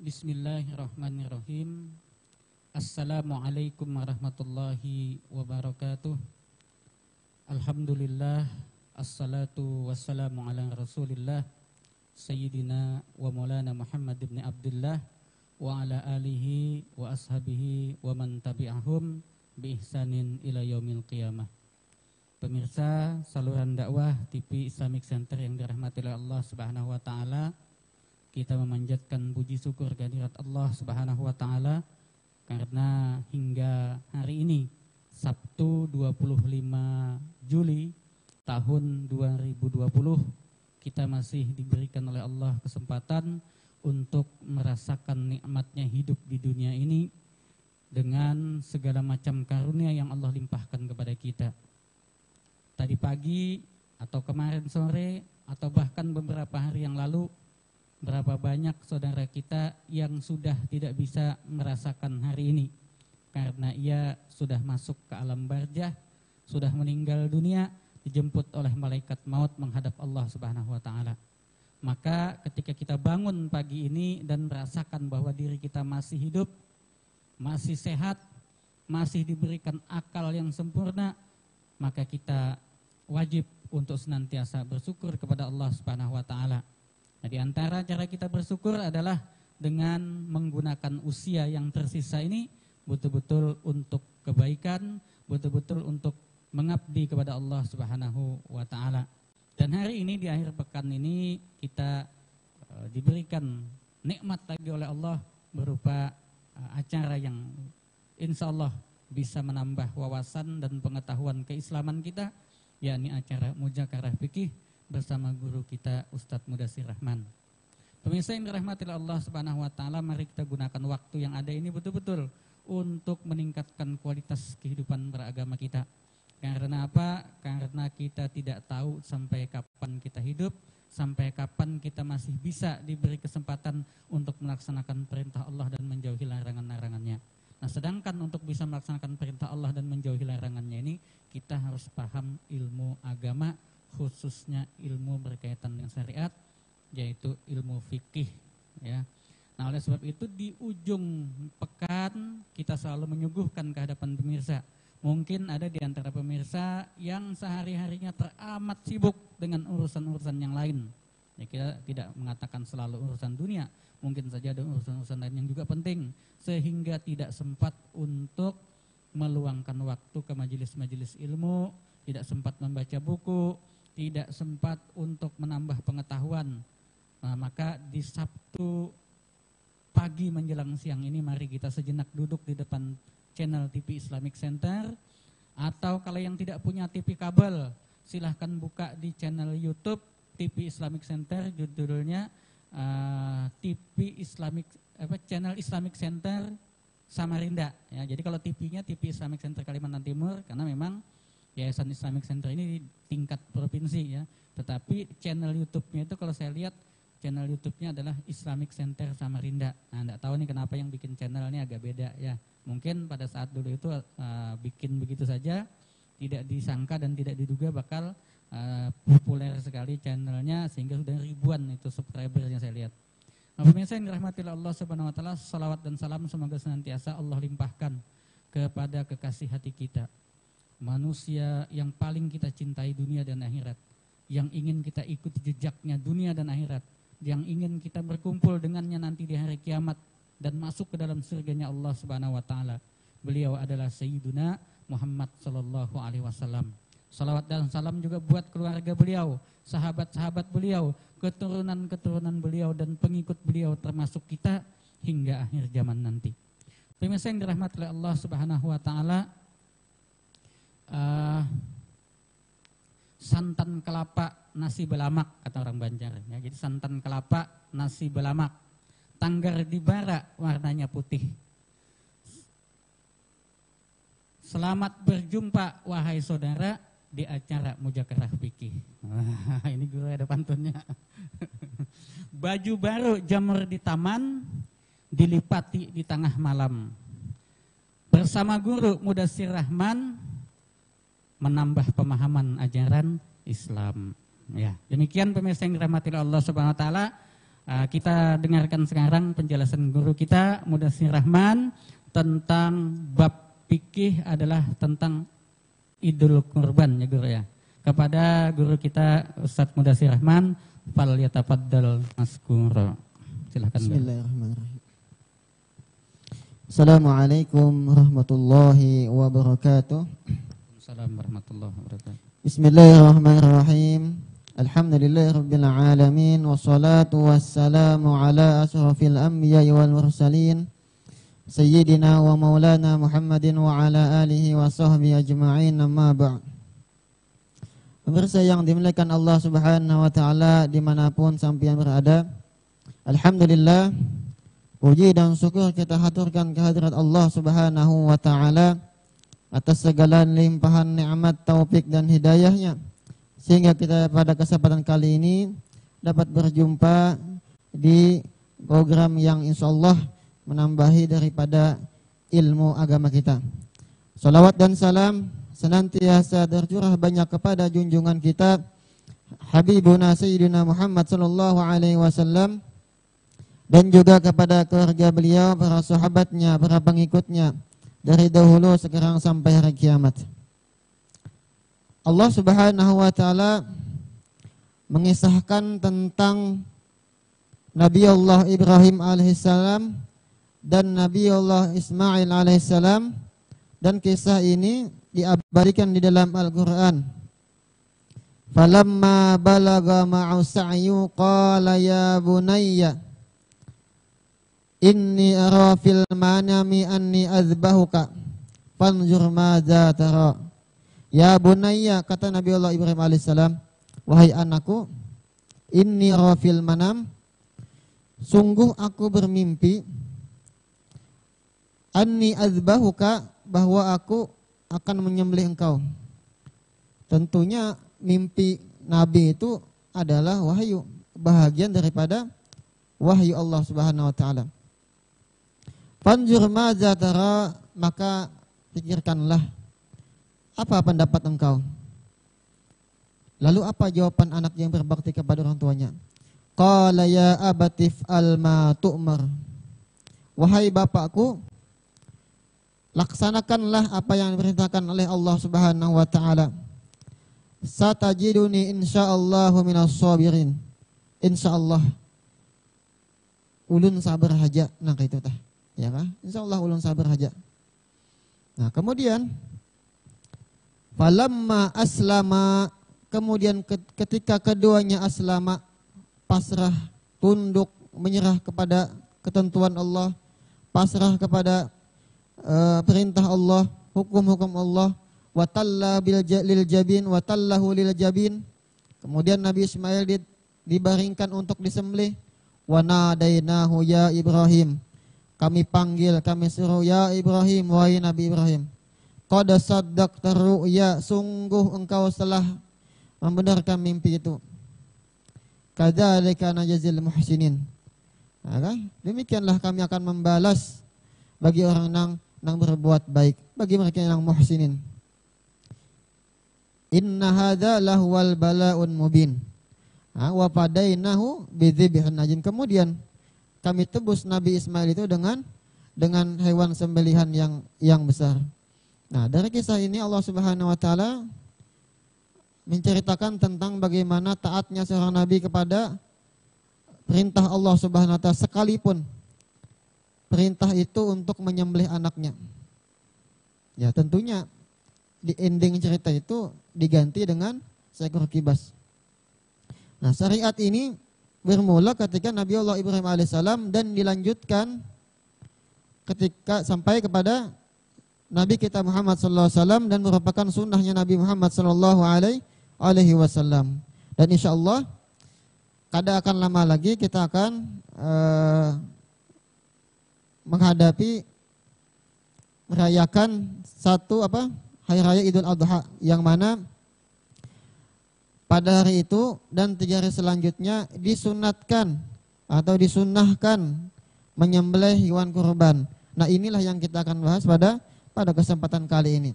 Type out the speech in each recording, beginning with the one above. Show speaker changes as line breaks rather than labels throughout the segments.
Bismillahirrahmanirrahim. Assalamualaikum warahmatullahi wabarakatuh. Alhamdulillah, assalatu wassalamu ala rasulillah Sayyidina wa maulana Muhammad ibn Abdullah wa ala alihi wa ashabihi wa man tabi'ahum bi ihsanin ila yaumil qiyamah. Pemirsa saluran dakwah TV Islamic Center yang dirahmati oleh Allah Subhanahu wa taala, kita memanjatkan puji syukur kehadirat Allah Subhanahu wa taala karena hingga hari ini Sabtu 25 Juli tahun 2020 kita masih diberikan oleh Allah kesempatan untuk merasakan nikmatnya hidup di dunia ini dengan segala macam karunia yang Allah limpahkan kepada kita. Tadi pagi atau kemarin sore atau bahkan beberapa hari yang lalu, berapa banyak saudara kita yang sudah tidak bisa merasakan hari ini karena ia sudah masuk ke alam barzah, sudah meninggal dunia, dijemput oleh malaikat maut menghadap Allah Subhanahu wa taala. Maka ketika kita bangun pagi ini dan merasakan bahwa diri kita masih hidup, masih sehat, masih diberikan akal yang sempurna, maka kita wajib untuk senantiasa bersyukur kepada Allah Subhanahu wa taala. Nah, di antara cara kita bersyukur adalah dengan menggunakan usia yang tersisa ini betul-betul untuk kebaikan, betul-betul untuk mengabdi kepada Allah Subhanahu wa taala. Dan hari ini di akhir pekan ini kita diberikan nikmat lagi oleh Allah berupa acara yang insya Allah bisa menambah wawasan dan pengetahuan keislaman kita, yakni acara Muzakarah Fikih bersama guru kita Ustadz Mudassir Rahman. Pemirsa yang dirahmati Allah Subhanahu wa taala, mari kita gunakan waktu yang ada ini betul-betul untuk meningkatkan kualitas kehidupan beragama kita. Karena apa? Karena kita tidak tahu sampai kapan kita hidup, sampai kapan kita masih bisa diberi kesempatan untuk melaksanakan perintah Allah dan menjauhi larangan-larangannya. Nah, sedangkan untuk bisa melaksanakan perintah Allah dan menjauhi larangannya ini, kita harus paham ilmu agama, khususnya ilmu berkaitan dengan syariat, yaitu ilmu fikih, ya. Nah, oleh sebab itu di ujung pekan kita selalu menyuguhkan ke hadapan pemirsa. Mungkin ada di antara pemirsa yang sehari-harinya teramat sibuk dengan urusan-urusan yang lain. Ya, kita tidak mengatakan selalu urusan dunia, mungkin saja ada urusan-urusan lain yang juga penting, sehingga tidak sempat untuk meluangkan waktu ke majelis-majelis ilmu, tidak sempat membaca buku, tidak sempat untuk menambah pengetahuan. Nah, maka di Sabtu pagi menjelang siang ini mari kita sejenak duduk di depan channel TV Islamic Center, atau kalau yang tidak punya TV kabel silahkan buka di channel YouTube TV Islamic Center, judulnya TV Islamic channel Islamic Center Samarinda, ya. Jadi kalau TV-nya TV Islamic Center Kalimantan Timur, karena memang Yayasan Islamic Center ini di tingkat provinsi, ya. Tetapi channel YouTube-nya itu kalau saya lihat channel YouTube-nya adalah Islamic Center Samarinda. Nah, enggak tahu nih kenapa yang bikin channelnya agak beda, ya. Mungkin pada saat dulu itu bikin begitu saja, tidak disangka dan tidak diduga bakal populer sekali channelnya sehingga sudah ribuan itu subscribernya saya lihat. Nah, pemirsa yang dirahmati Allah Subhanahu wa taala, salawat dan salam semoga senantiasa Allah limpahkan kepada kekasih hati kita, manusia yang paling kita cintai dunia dan akhirat, yang ingin kita ikuti jejaknya dunia dan akhirat, yang ingin kita berkumpul dengannya nanti di hari kiamat dan masuk ke dalam surganya Allah Subhanahu wa taala. Beliau adalah Sayyiduna Muhammad sallallahu alaihi wasallam. Salawat dan salam juga buat keluarga beliau, sahabat-sahabat beliau, keturunan-keturunan beliau dan pengikut beliau termasuk kita hingga akhir zaman nanti. Pemirsa yang dirahmati oleh Allah Subhanahu wa taala, santan kelapa nasi belamak kata orang Banjar, ya. Jadi santan kelapa nasi belamak, tanggar di bara warnanya putih. Selamat berjumpa wahai saudara di acara Muzakarah Fikih. Wah, ini guru ada pantunnya. Baju baru jamur di taman, dilipati di tengah malam. Bersama guru Mudassir Rahman menambah pemahaman ajaran Islam. Ya, demikian pemirsa yang dirahmati Allah Subhanahu wa taala. Kita dengarkan sekarang penjelasan guru kita Mudatsir Rahman tentang bab fikih adalah tentang idul kurban ya guru ya. Kepada guru kita Ustadz Mudatsir Rahman, fal yatafaddal maskura. Silakan.
Bismillahirrahmanirrahim. Assalamualaikum warahmatullahi wabarakatuh.
Assalamualaikum warahmatullahi wabarakatuh.
Bismillahirrahmanirrahim. Alhamdulillahirabbil alamin wassalatu wassalamu ala asyrafil anbiya'i wal mursalin sayyidina wa maulana Muhammadin wa ala alihi wa sahbihi ajma'in, amma ba'd. Pemirsa yang dimuliakan Allah Subhanahu wa taala dimanapun sampeyan berada, alhamdulillah, puji dan syukur kita haturkan kehadirat Allah Subhanahu wa taala atas segala limpahan nikmat, taufik dan hidayahnya, sehingga kita pada kesempatan kali ini dapat berjumpa di program yang insyaallah menambahi daripada ilmu agama kita. Salawat dan salam senantiasa tercurah banyak kepada junjungan kita Habibuna Sayyidina Muhammad sallallahu alaihi wasallam, dan juga kepada keluarga beliau, para sahabatnya, para pengikutnya dari dahulu sekarang sampai hari kiamat. Allah Subhanahu wa taala mengisahkan tentang Nabi Allah Ibrahim alaihissalam dan Nabi Allah Ismail alaihissalam, dan kisah ini diabadikan di dalam Al-Qur'an. Falamma balagha ma'u sa'yu qala ya bunayya inni ara fil manami anni azbahuka fanzur madza tara. Ya bunayya, kata Nabi Allah Ibrahim alaihissalam, wahai anakku, inni ara fil manam, sungguh aku bermimpi, anni azbahuka, bahwa aku akan menyembelih engkau. Tentunya mimpi Nabi itu adalah wahyu, bahagian daripada wahyu Allah Subhanahu wa taala. Fanzur madza tara, maka pikirkanlah apa pendapat engkau. Lalu apa jawaban anak yang berbakti kepada orang tuanya? Qala ya abatif alma tu'mar, wahai bapakku, laksanakanlah apa yang diperintahkan oleh Allah Subhanahu wa taala. Satajiduni insyaallahu minas sabirin. Insyaallah ulun sabar haja. Nah itu tah. Ya kan? Insyaallah ulun sabar haja. Nah, kemudian falamma aslama, kemudian ketika keduanya aslama, pasrah, tunduk, menyerah kepada ketentuan Allah, pasrah kepada perintah Allah, hukum-hukum Allah, watalla lil jabin, watallahu lil jabin. Kemudian Nabi Ismail dibaringkan untuk disembelih. Wa nadainahu ya Ibrahim, kami panggil, kami suruh ya Ibrahim, wahai Nabi Ibrahim. Qad saddaqta ru'ya, sungguh engkau telah membenarkan mimpi itu. Kadzalika najzil muhsinin. Nah, demikianlah kami akan membalas bagi orang yang berbuat baik, bagi mereka yang muhsinin. Inna hadza lahwal bala'un mubin. Wa fadainahu bidzibhin najin. Kemudian kami tebus Nabi Ismail itu dengan hewan sembelihan yang besar. Nah, dari kisah ini Allah Subhanahu wa taala menceritakan tentang bagaimana taatnya seorang nabi kepada perintah Allah Subhanahu wa taala, sekalipun perintah itu untuk menyembelih anaknya. Ya, tentunya di ending cerita itu diganti dengan seekor kibas. Nah, syariat ini bermula ketika Nabi Allah Ibrahim alaihissalam dan dilanjutkan ketika sampai kepada Nabi kita Muhammad sallallahu alaihi wasallam, dan merupakan sunnahnya Nabi Muhammad sallallahu alaihi wasallam. Dan insyaallah kada akan lama lagi kita akan menghadapi merayakan satu hari raya Idul Adha, yang mana pada hari itu dan 3 hari selanjutnya disunatkan atau disunnahkan menyembelih hewan kurban. Nah, inilah yang kita akan bahas pada kesempatan kali ini.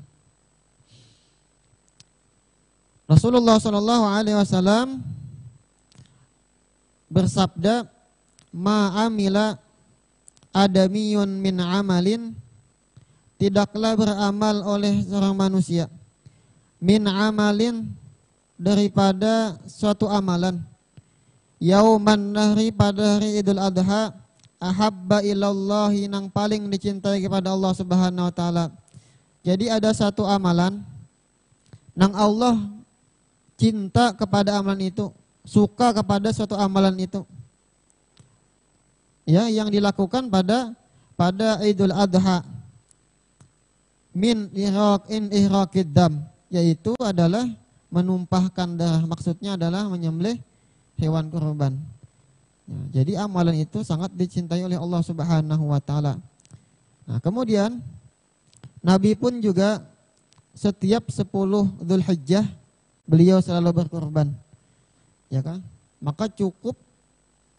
Rasulullah SAW bersabda ma'amila adamiyun min amalin, tidaklah beramal oleh seorang manusia min amalin, daripada suatu amalan, yauman nahri, pada hari Idul Adha, ahabba ilallahi, nang paling dicintai kepada Allah Subhanahu wa taala. Jadi ada satu amalan nang Allah cinta kepada amalan itu, suka kepada suatu amalan itu, ya, yang dilakukan pada Idul Adha, min ihraqid dam, yaitu adalah menumpahkan darah, maksudnya adalah menyembelih hewan kurban. Ya, jadi amalan itu sangat dicintai oleh Allah Subhanahu wa taala. Nah, kemudian Nabi pun juga setiap 10 Dzulhijjah beliau selalu berkurban. Ya kan? Maka cukup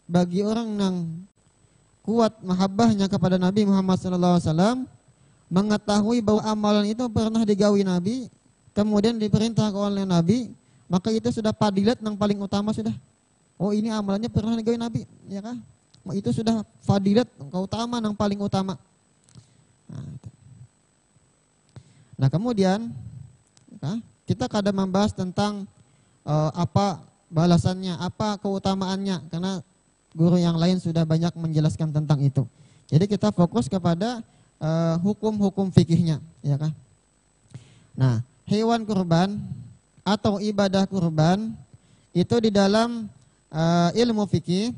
bagi orang yang kuat mahabbahnya kepada Nabi Muhammad SAW mengetahui bahwa amalan itu pernah digawi Nabi, kemudian diperintah oleh Nabi, maka itu sudah fadilat yang paling utama sudah. Oh, ini amalannya pernah digawi Nabi, ya kan? Itu sudah fadilat, keutamaan yang paling utama. Nah, kemudian kita kadang membahas tentang apa balasannya, apa keutamaannya, karena guru yang lain sudah banyak menjelaskan tentang itu. Jadi kita fokus kepada hukum-hukum fikihnya, ya kan? Nah, hewan kurban atau ibadah kurban itu di dalam ilmu fikih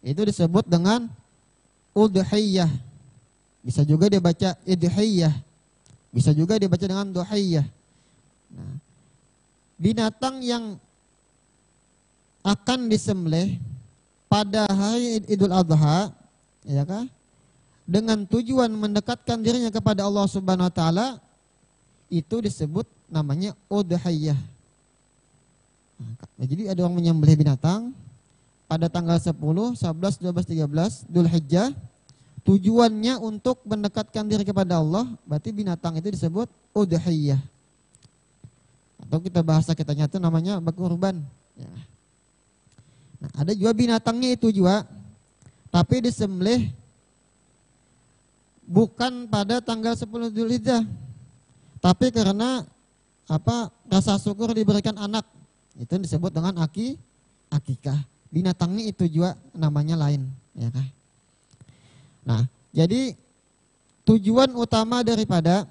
itu disebut dengan udhiyah. Bisa juga dibaca idhiyah. Bisa juga dibaca dengan duhiyah. Nah, binatang yang akan disembelih pada hari Idul Adha, ya kan? Dengan tujuan mendekatkan dirinya kepada Allah Subhanahu wa taala, itu disebut namanya udhiyah. Nah, jadi ada orang menyembelih binatang pada tanggal 10, 11, 12, 13 Dzulhijjah, tujuannya untuk mendekatkan diri kepada Allah, berarti binatang itu disebut udhiyah. Atau kita bahasa kitanya itu namanya berkurban. Ya. Nah, ada juga binatangnya itu juga, tapi disembelih bukan pada tanggal 10 Dzulhijjah, tapi karena rasa syukur diberikan anak, itu disebut dengan akikah. Binatangnya itu juga namanya lain, ya kan? Nah, jadi tujuan utama daripada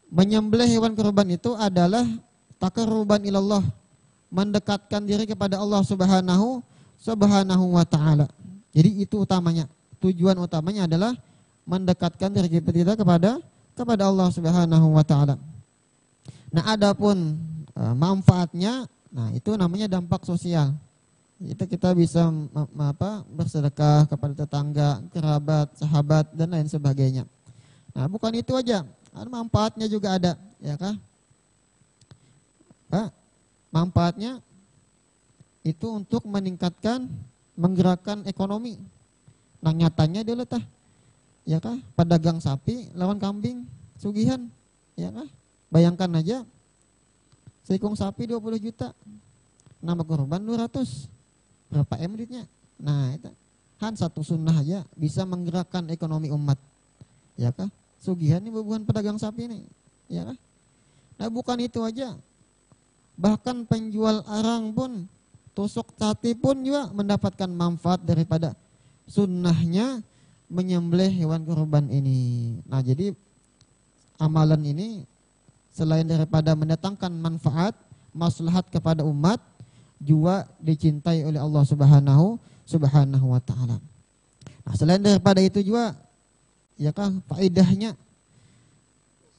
menyembelih hewan kurban itu adalah taqarruban ilallah, mendekatkan diri kepada Allah Subhanahu wa taala. Jadi itu utamanya. Tujuan utamanya adalah mendekatkan diri kita kepada Allah Subhanahu wa taala. Nah, adapun manfaatnya, nah itu namanya dampak sosial. Itu kita bisa bersedekah kepada tetangga, kerabat, sahabat dan lain sebagainya. Nah, bukan itu aja, manfaatnya juga ada, ya kan? Manfaatnya itu untuk meningkatkan, menggerakkan ekonomi. Nah, nyatanya dulu ya kan? Pedagang sapi lawan kambing sugihan, ya kan? Bayangkan aja, seekor sapi 20 juta, nama kurban 200. Berapa M duitnya? Nah, itu satu sunnah aja bisa menggerakkan ekonomi umat, ya kah? Sugihan ini bukan pedagang sapi ini, ya kah? Nah, bukan itu aja, bahkan penjual arang pun, tusuk sate pun juga mendapatkan manfaat daripada sunnahnya menyembelih hewan kurban ini. Nah, jadi amalan ini selain daripada mendatangkan manfaat, maslahat kepada umat, juga dicintai oleh Allah Subhanahu wa taala. Nah, selain daripada itu juga, ya kan, faedahnya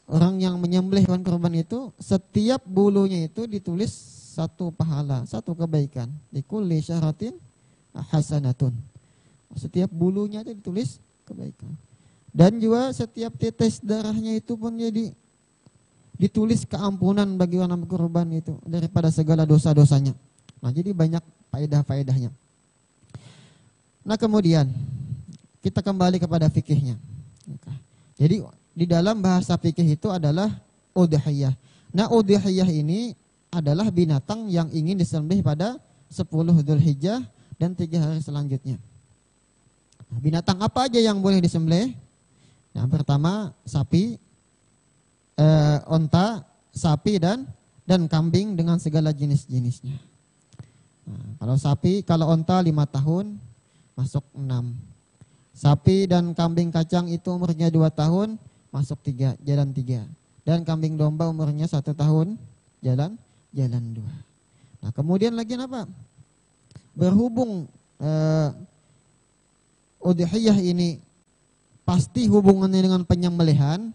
orang yang menyembelih hewan kurban itu, setiap bulunya itu ditulis satu pahala, satu kebaikan. Likulli syahratin hasanatun. Setiap bulunya itu ditulis kebaikan. Dan juga setiap tetes darahnya itu pun jadi ditulis keampunan bagi orang berkorban itu daripada segala dosa-dosanya. Nah, jadi banyak faedah-faedahnya. Nah, kemudian kita kembali kepada fikihnya. Jadi di dalam bahasa fikih itu adalah udhiyah. Nah, udhiyah ini adalah binatang yang ingin disembelih pada 10 Dzulhijjah dan 3 hari selanjutnya. Binatang apa aja yang boleh disembelih? Yang pertama sapi, onta, sapi dan kambing dengan segala jenis-jenisnya. Nah, kalau sapi, kalau onta 5 tahun masuk 6. Sapi dan kambing kacang itu umurnya 2 tahun masuk 3, jalan 3. Dan kambing domba umurnya 1 tahun jalan 2. Nah, kemudian lagi apa? Berhubung udhiyah ini pasti hubungannya dengan penyembelihan,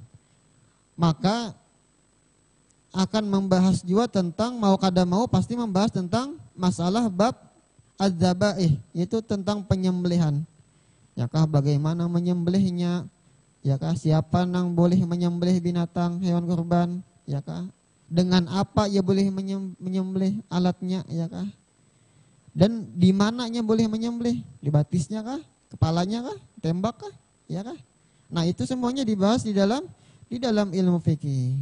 maka akan membahas juga tentang mau kada mau pasti membahas tentang masalah bab adzabaih, yaitu tentang penyembelihan. Yakah bagaimana menyembelihnya? Yakah siapa yang boleh menyembelih binatang hewan kurban? Yakah dengan apa ia boleh menyembelih alatnya? Yakah dan di mananya boleh menyembelih? Di batisnya kah? Kepalanya kah? Tembak kah? Ya kah? Nah, itu semuanya dibahas di dalam ilmu fikih.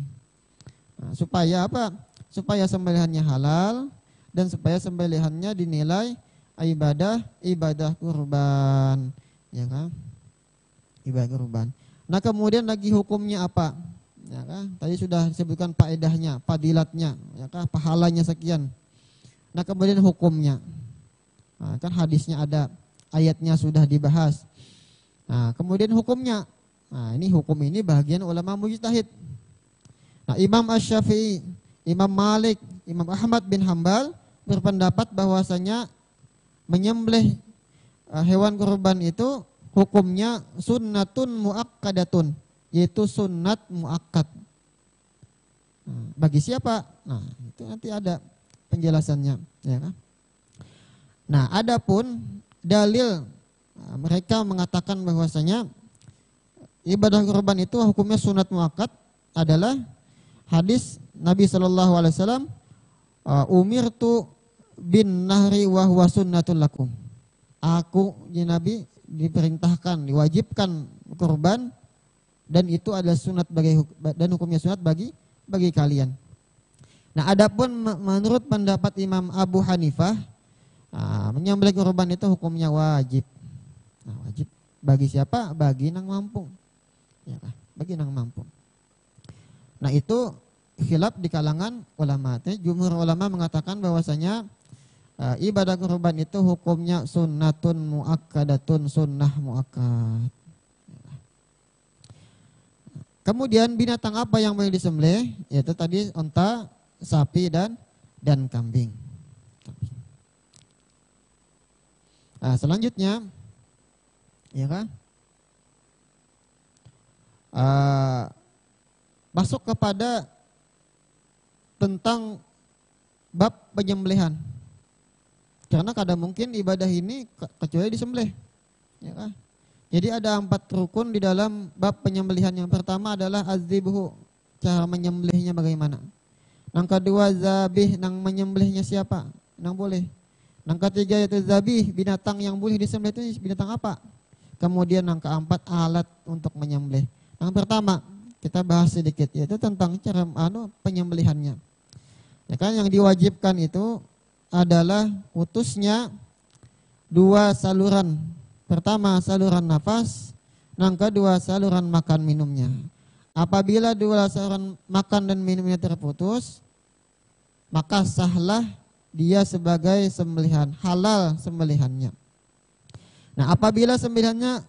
Nah, supaya apa? Supaya sembelihannya halal dan supaya sembelihannya dinilai ibadah kurban, ya kan? Ibadah kurban. Nah, kemudian lagi hukumnya apa? Ya kan? Tadi sudah disebutkan faedahnya, fadilatnya, ya kan? Pahalanya sekian. Nah, kemudian hukumnya. Nah, kan hadisnya ada, ayatnya sudah dibahas. Nah, kemudian hukumnya. Nah, ini hukum ini bagian ulama mujtahid. Nah, Imam Asy-Syafi'i, Imam Malik, Imam Ahmad bin Hambal berpendapat bahwasanya menyembelih hewan kurban itu hukumnya sunnatun muakkadatun, yaitu sunnat muakkad. Nah, bagi siapa? Nah, itu nanti ada penjelasannya, ya kan? Nah, adapun dalil mereka mengatakan bahwasanya ibadah kurban itu hukumnya sunat muakkad adalah hadis Nabi SAW, umirtu bin nahri wa huwa sunnatul lakum. Aku, ya Nabi, diperintahkan, diwajibkan kurban dan itu adalah sunat dan hukumnya sunat bagi kalian. Nah, adapun menurut pendapat Imam Abu Hanifah, menyembelih kurban itu hukumnya wajib. Nah, wajib bagi siapa? Bagi nang mampu. Ya, bagi nang mampu. Nah, itu khilaf di kalangan ulama. Jumhur ulama mengatakan bahwasanya ibadah kurban itu hukumnya sunnatun muakkadatun, sunnah muakkad. Kemudian binatang apa yang boleh disembelih? Yaitu tadi unta, sapi dan kambing. Nah, selanjutnya, ya kan? Masuk kepada tentang bab penyembelihan. Karena kadang mungkin ibadah ini kecuali disembelih, ya kan? Jadi ada 4 rukun di dalam bab penyembelihan. Yang pertama adalah azibhu, cara menyembelihnya bagaimana. Yang kedua zabih, nang menyembelihnya siapa? Nang boleh. Yang ketiga yaitu zabih, binatang yang boleh disembelih itu binatang apa? Kemudian yang keempat alat untuk menyembelih. Yang pertama kita bahas sedikit yaitu tentang cara penyembelihannya. Ya kan, yang diwajibkan itu adalah putusnya 2 saluran. Pertama saluran nafas, yang kedua saluran makan minumnya. Apabila 2 saluran makan dan minumnya terputus, maka sahlah dia sebagai sembelihan, halal sembelihannya. Nah, apabila sembelihannya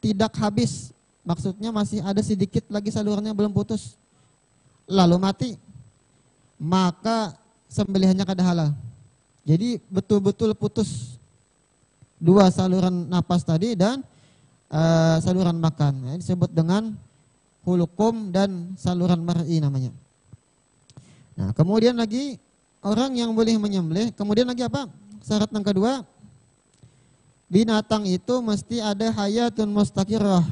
tidak habis, maksudnya masih ada sedikit lagi salurannya belum putus, lalu mati, maka sembelihannya kada halal. Jadi betul-betul putus 2 saluran napas tadi dan saluran makan. Disebut dengan hulukum dan saluran mar'i namanya. Nah, kemudian lagi orang yang boleh menyembelih, kemudian lagi apa? Syarat yang kedua, binatang itu mesti ada hayatun mustaqirrah.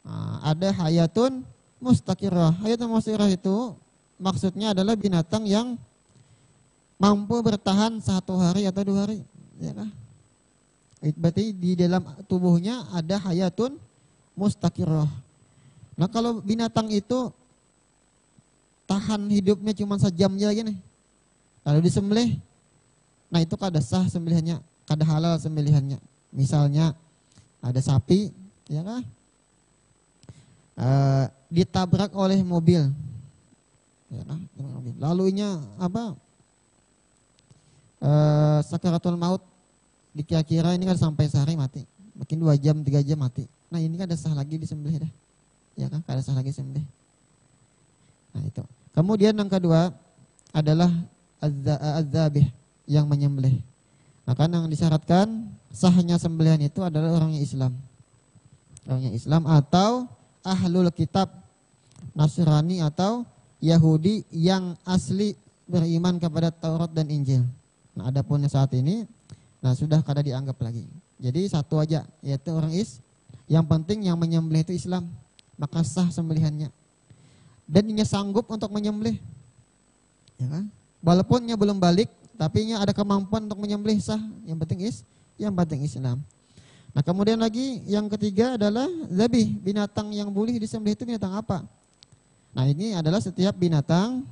Nah, ada hayatun mustaqirrah. Hayatun mustaqirrah itu maksudnya adalah binatang yang mampu bertahan 1 hari atau 2 hari, ya kan? Berarti di dalam tubuhnya ada hayatun mustaqirrah. Nah, kalau binatang itu tahan hidupnya cuma sejam aja gini, lalu disembelih, nah itu kada sah sembelihannya, kada halal sembelihannya. Misalnya ada sapi, ya kan? Ditabrak oleh mobil, ya kan? Lalunya apa? Sakaratul maut, dikira-kira ini kan sampai sehari mati, mungkin 2 jam 3 jam mati. Nah ini kan ada sah lagi disembelih dah, ya kan? Ada sah lagi sembelih. Nah itu. Kemudian yang kedua adalah az-zabih, yang menyembelih. Maka yang disyaratkan sahnya sembelihan itu adalah orangnya Islam. Orangnya Islam atau ahlul kitab, Nasrani atau Yahudi yang asli beriman kepada Taurat dan Injil. Nah, adapun saat ini, nah sudah kada dianggap lagi. Jadi satu aja, yaitu orang yang penting yang menyembelih itu Islam, maka sah sembelihannya. Dan ia sanggup untuk menyembelih, ya kan? Walaupun ia belum balik, tapi ia ada kemampuan untuk menyembelih, sah. Yang penting Islam. Nah kemudian lagi yang ketiga adalah zabih, binatang yang boleh disembelih itu binatang apa? Nah ini adalah setiap binatang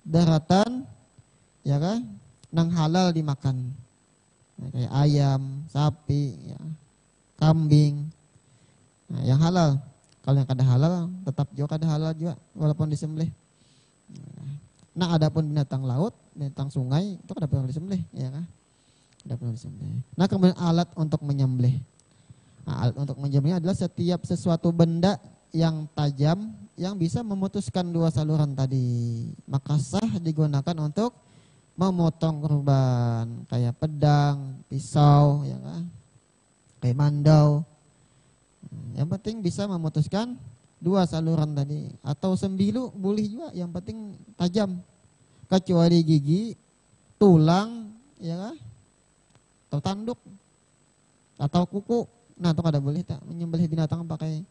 daratan, ya kan, nang halal dimakan, nah, kayak ayam, sapi, ya, kambing, nah, yang halal. Kalau yang kada halal tetap juga kada halal juga walaupun disembelih. Nah adapun binatang laut, binatang sungai itu kada perlu disembelih, ya kan? Kada perlu disembelih. Nah kemudian alat untuk menyembelih. Nah, alat untuk menyembelih adalah setiap sesuatu benda yang tajam yang bisa memutuskan 2 saluran tadi, maka sah digunakan untuk memotong kurban, kayak pedang, pisau, ya kan? Kayak mandau. Yang penting bisa memutuskan 2 saluran tadi, atau sembilu boleh juga, yang penting tajam. Kecuali gigi, tulang, ya kan? Atau tanduk, atau kuku. Nah, itu kada boleh tak menyembelih binatang pakai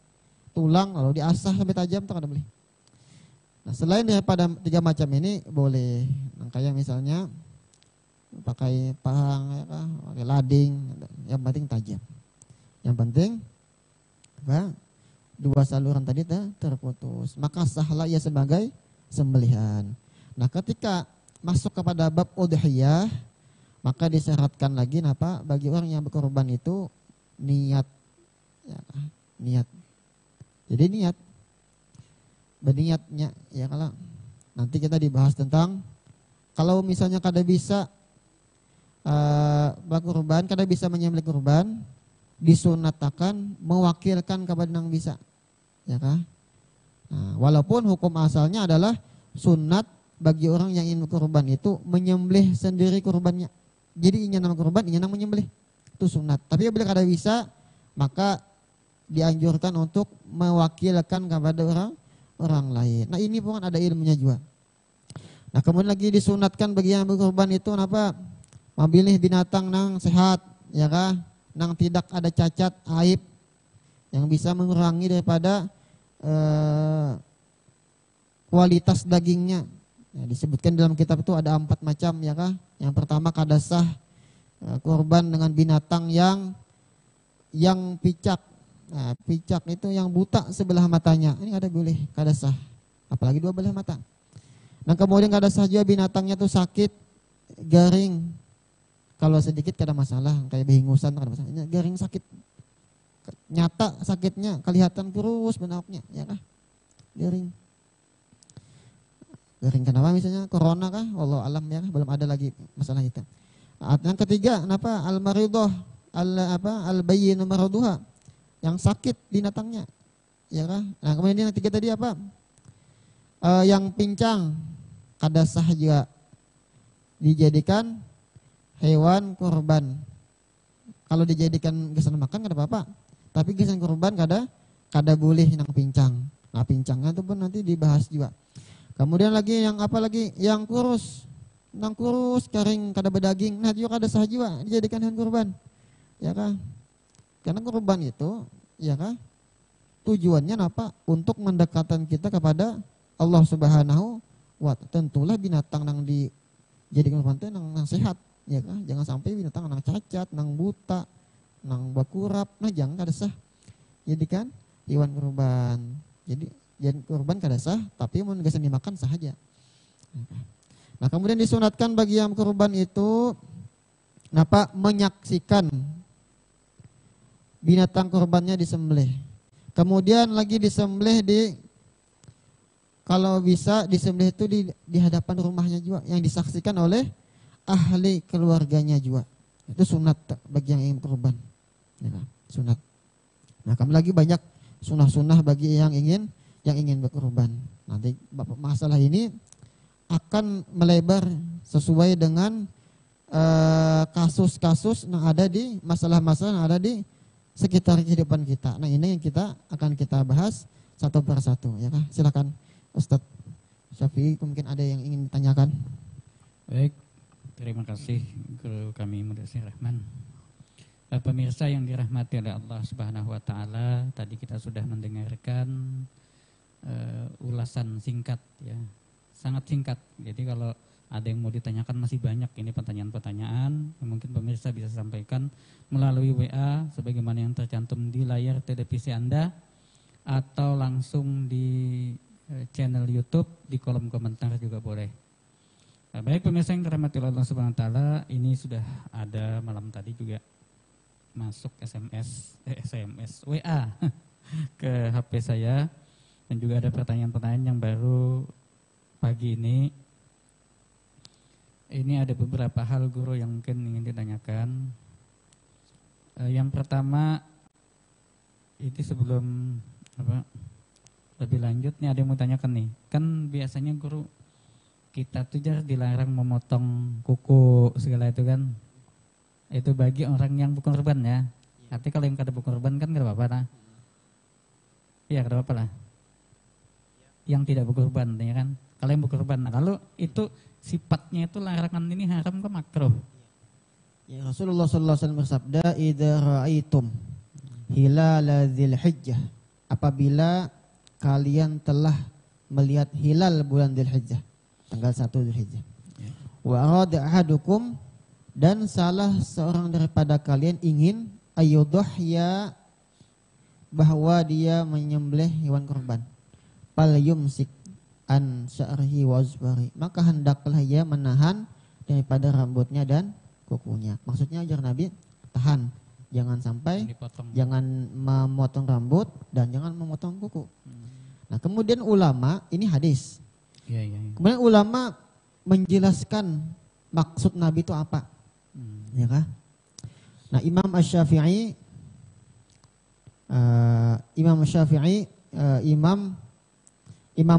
tulang lalu diasah sampai tajam, itu kada boleh. Nah, selain daripada 3 macam ini boleh. Nah, kayak misalnya pakai pahang, ya kan? Pakai lading, yang penting tajam. Yang penting apa? 2 saluran tadi terputus, maka sahlah ia sebagai sembelihan. Nah, ketika masuk kepada bab udhiyah, maka disyaratkan lagi apa? Bagi orang yang berkorban itu niat, ya, niat. Jadi niat, berniatnya, ya kalau nanti kita dibahas tentang kalau misalnya kada bisa berkorban, kada bisa menyembelih kurban, disunatakan mewakilkan kepada yang bisa, ya kan? Nah, walaupun hukum asalnya adalah sunat bagi orang yang ingin berkorban itu menyembelih sendiri kurbannya. Jadi ingin nama kurban, ingin nama menyembelih, itu sunat. Tapi bila kada bisa, maka dianjurkan untuk mewakilkan kepada orang lain. Nah ini pun ada ilmunya juga. Nah kemudian lagi disunatkan bagi yang berkorban itu apa? Memilih binatang nang sehat, ya kan? Nang tidak ada cacat, aib, yang bisa mengurangi daripada kualitas dagingnya. Ya, disebutkan dalam kitab itu ada 4 macam, ya kan? Yang pertama kada sah kurban dengan binatang yang picak. Nah, picak itu yang buta sebelah matanya. Ini kada boleh, kada sah. Apalagi 2 belah mata. Nah kemudian kada sah juga binatangnya tuh sakit, garing. Kalau sedikit kada masalah, kayak behingusan kada masalah. Ini garing sakit, nyata sakitnya, kelihatan kurus benaknya, ya kah? Garing. Garing kenapa misalnya? Corona kah? Wallahu alam, ya kah? Belum ada lagi masalah itu. Yang ketiga, kenapa? Al-maridah, al-bayyinu maraduha, yang sakit binatangnya, ya kah? Nah kemudian yang ketiga tadi apa? Yang pincang, kada sah juga dijadikan hewan kurban. Kalau dijadikan gesan makan kada apa-apa, tapi gesan kurban kada boleh nang pincang. Nah pincangnya itu pun nanti dibahas juga. Kemudian lagi yang apa lagi? Yang kurus, nang kurus kering kada berdaging. Nah juga kada sah juga dijadikan hewan kurban, ya kan? Karena kurban itu, ya kan? Tujuannya apa? Untuk mendekatkan kita kepada Allah Subhanahu wa ta'ala. Tentulah binatang nang dijadikan kurban itu nang sehat, ya kan? Jangan sampai binatang nang cacat, nang buta, nang bakurap, nah jangan kada sah jadikan hewan kurban. Jadi kurban kada sah, tapi mun geus dimakan sah aja. Nah, kemudian disunatkan bagi yang kurban itu menyaksikan binatang kurbannya disembelih. Kemudian lagi disembelih kalau bisa disembelih itu di hadapan rumahnya juga, yang disaksikan oleh ahli keluarganya juga. Itu sunat bagi yang ingin kurban. Ya, sunat. Nah, kami lagi banyak sunah-sunah bagi yang ingin berkurban. Nanti masalah ini akan melebar sesuai dengan kasus-kasus yang ada di masalah-masalah yang ada di sekitar kehidupan kita. Nah, ini yang akan kita bahas satu persatu, ya kan? Silakan Ustadz Syafi'i, mungkin ada yang ingin ditanyakan.
Baik, terima kasih guru kami Mudassir Rahman. Pemirsa yang dirahmati oleh Allah Subhanahu wa taala, tadi kita sudah mendengarkan ulasan singkat ya. Sangat singkat. Jadi kalau ada yang mau ditanyakan masih banyak ini pertanyaan-pertanyaan yang mungkin pemirsa bisa sampaikan melalui WA sebagaimana yang tercantum di layar televisi Anda atau langsung di channel YouTube di kolom komentar juga boleh. Baik pemirsa yang dirahmati Allah Subhanahu wa taala, ini sudah ada malam tadi juga masuk SMS WA ke HP saya dan juga ada pertanyaan-pertanyaan yang baru pagi ini. Ini ada beberapa hal guru yang mungkin ingin ditanyakan. Yang pertama, itu sebelum lebih lanjut nih ada yang mau tanyakan nih. Kan biasanya guru kita tuh dilarang memotong kuku segala itu kan. Itu bagi orang yang bukan korban ya. Tapi kalau yang kada bukan korban kan enggak apa-apa lah. Iya, enggak apa-apa lah. Yang tidak berkorban ya kan. Kalau yang berkorban. Nah, kalau itu sifatnya itu larangan ini haram ke makruh.
Ya, Rasulullah sallallahu alaihi wasallam bersabda, "Idza ra'aitum hilal dzilhijjah." Apabila kalian telah melihat hilal bulan Dzulhijjah, tanggal 1 Dzulhijjah. Wa arada ahadukum, dan salah seorang daripada kalian ingin ayyudhhiya, bahwa dia menyembelih hewan kurban. Fal yumsik an sya'rihi wa azfari, maka hendaklah ia menahan daripada rambutnya dan kukunya. Maksudnya ajar Nabi, tahan, jangan sampai jangan memotong rambut dan jangan memotong kuku. Nah, kemudian ulama, ini hadis.
Ya.
Kemudian ulama menjelaskan maksud Nabi itu apa. Ya kan? Nah, Imam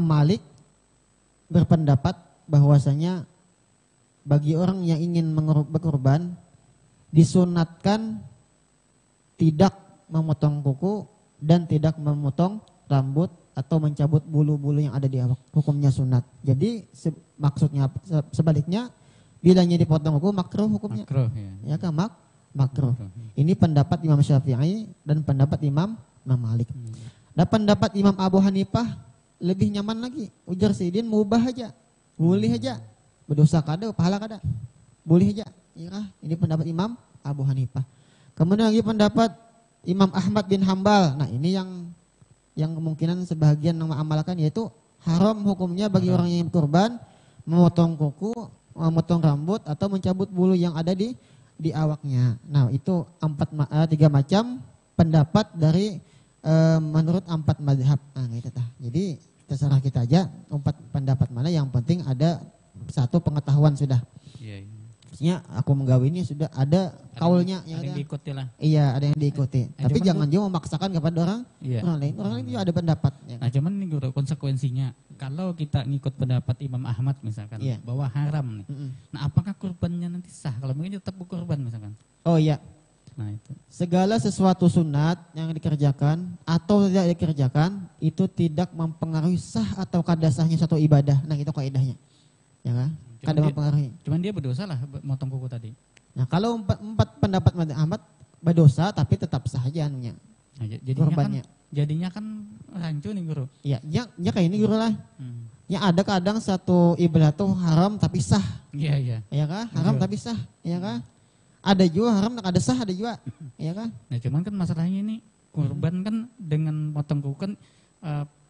Malik berpendapat bahwasanya bagi orang yang ingin berkurban disunatkan tidak memotong kuku dan tidak memotong rambut atau mencabut bulu-bulu yang ada di awak. Hukumnya sunat. Jadi maksudnya sebaliknya, bilanya dipotong kuku makruh hukumnya.
Makruh
ya kan, makruh. Ini pendapat Imam Syafi'i dan pendapat Imam Malik. Dan pendapat Imam Abu Hanifah lebih nyaman lagi. Ujar Sayyidin, mubah aja, boleh aja, berdosa kada, pahala kada, boleh aja. Ya, ini pendapat Imam Abu Hanifah. Kemudian lagi pendapat Imam Ahmad bin Hambal. Nah, ini yang kemungkinan sebagian yang mengamalkan, yaitu haram hukumnya bagi orang yang kurban memotong kuku, memotong rambut atau mencabut bulu yang ada di awaknya. Nah, itu 3 macam pendapat dari menurut 4 mazhab. Nah, gitu tah. Jadi terserah kita aja 4 pendapat mana, yang penting ada satu pengetahuan sudah.
Iya.
Maksudnya aku menggawinya sudah ada kaulnya,
ada yang diikuti lah.
Iya, ada yang diikuti. Tapi jangan juga memaksakan kepada orang lain. Orang lain juga ada pendapat. Ya.
Nah, cuman ini guru konsekuensinya, kalau kita ngikut pendapat Imam Ahmad misalkan bahwa haram nih. Nah, apakah kurbannya nanti sah? Kalau mungkin tetap berkurban misalkan.
Oh iya.
Nah, itu.
Segala sesuatu sunat yang dikerjakan atau tidak dikerjakan itu tidak mempengaruhi sah atau kada sahnya suatu ibadah. Nah, itu kaidahnya. Ya kan? Kada mempengaruhi.
Cuman dia berdosa lah motong kuku tadi.
Nah, kalau 4 pendapat Ahmad berdosa tapi tetap sah aja anunya.
Nah, jadinya kan rancu nih guru.
Iya, ya kayak ini guru lah. Ya ada kadang satu ibadah tuh haram tapi sah.
Iya.
Ya kan? Haram tapi sah, ya kan? Ada juga haram, ada sah, ada juga, ya kan?
Nah, cuman kan masalahnya ini kurban kan dengan potong kuku kan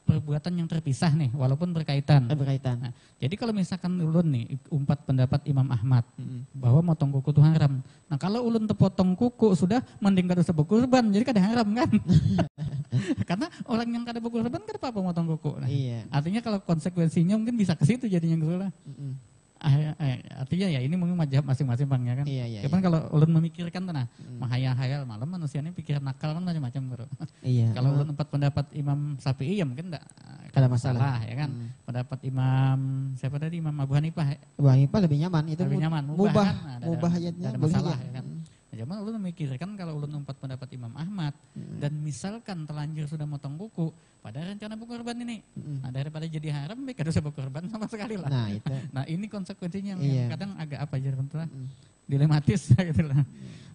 perbuatan yang terpisah nih, walaupun berkaitan.
Berkaitan.
Nah, jadi kalau misalkan ulun nih umpat pendapat Imam Ahmad bahwa motong kuku itu haram. Nah kalau ulun tepotong kuku sudah mending kada usah berkurban, jadi kada haram kan? Karena orang yang kada berkurban kada apa-apa motong kuku. Nah,
Iya.
artinya kalau konsekuensinya mungkin bisa ke situ jadinya gitu lah. Artinya ya ini mungkin mazhab masing-masing bang ya kan.
Iya.
Cuman kalau ulun memikirkan tuh nah, menghayal-hayal malam manusia ini pikiran nakal kan macam-macam bro.
Iya.
Kalau ulun empat pendapat Imam Syafi'i ya mungkin enggak
Kada masalah.
ya kan. Pendapat Imam siapa tadi Imam Abu Hanifah
Wah, ini lebih nyaman itu.
lebih nyaman
Mubah.
kan. Nah,
Mubah ayatnya
ada
boleh
masalah
aja.
ya kan. Nah, cuman ulun memikirkan kalau ulun empat pendapat Imam Ahmad dan misalkan terlanjur sudah motong kuku pada rencana berkorban ini. Nah, daripada jadi haram baik kada usah berkorban sama sekali lah.
Nah, itu.
Nah, ini konsekuensinya yang
Iya.
kadang agak apa aja lah. Dilematis gitu lah.